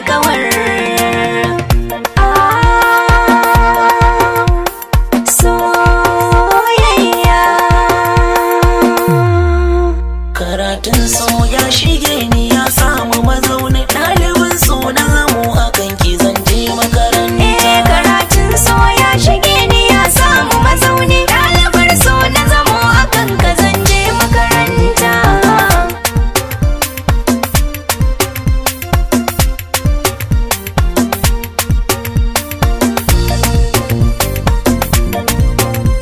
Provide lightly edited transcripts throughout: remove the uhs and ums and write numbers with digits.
alkawar. Soyayya karatun so ya shige ni ya samu mazauni, ɗalibin so na zamo akan ki zan je makaranta. Karatun so ya shige ni ya samu mazauni, ɗalibar so na zamo akan ka zan je makaranta.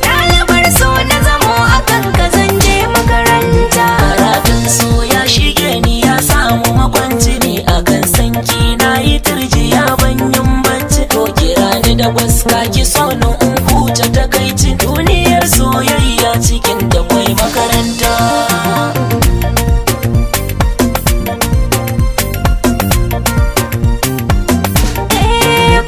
Ɗalibar so na zamo akan ka zan je makaranta. Karatun so ya shige ni ya samu makwanci ne akan sanki na yi turjiya banyin bacci. To kira ni da gwaska ki so ni in huta takaici, duniyar soyayya cikin da kwai makaranta.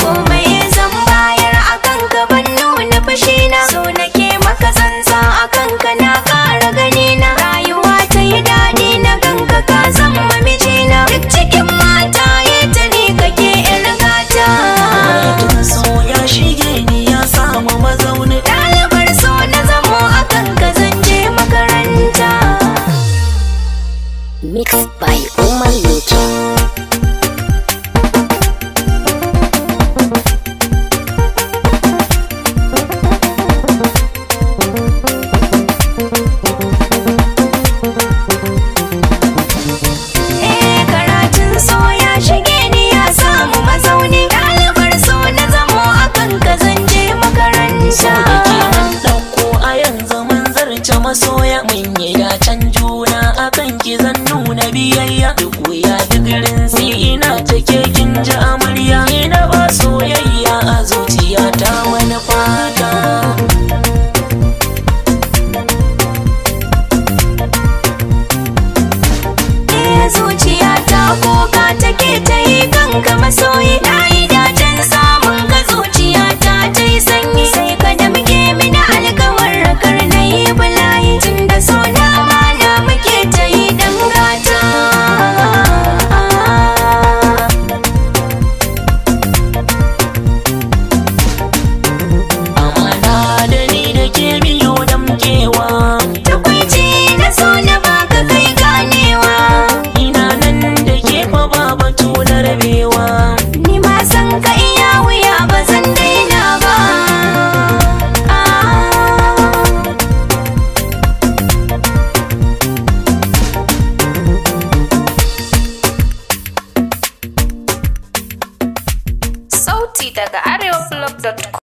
Komai zan bayar akan ka ban nuna fushina, so nake maka zanza akan ka na ƙara ganina. Rayuwa ta yi daɗi na ganka ka zama mijina, duk cikin mata ya ta ni kake ƴar gata. Karatun so ya shige ni ya samu mazauni, ɗalibar so na zamo akan ka zan je makaranta. Mixed by Umar Lutu. Karatun so ya shige ni ya samu mazauni, ɗalibar so na zamo akan ka zan je makaranta. Ɗauko a yanzu mun zarce masoya, mun yi dacen juna akan ki zan nuna biyayya. Duk wuya duk rinsi ina take kin ji amarya, ina ba soyayya a zuciya ta wani fata. Zuciya ta koka take ta yi kanka masoyi, na yi dacen samun ka zuciya ta ta yi sanyi. Sai ka damke mini alkawar kar na yi bulayi, tun da so na amana muke ta yi dan gata. Amana da ni da ke biyo damkewa, takwici na so na baka kai ganewa. Ina nan da ke fa ba batu na rabewa, ni ma san ka iya wuya ba zan daina ba. Sauti daga arewablog.com.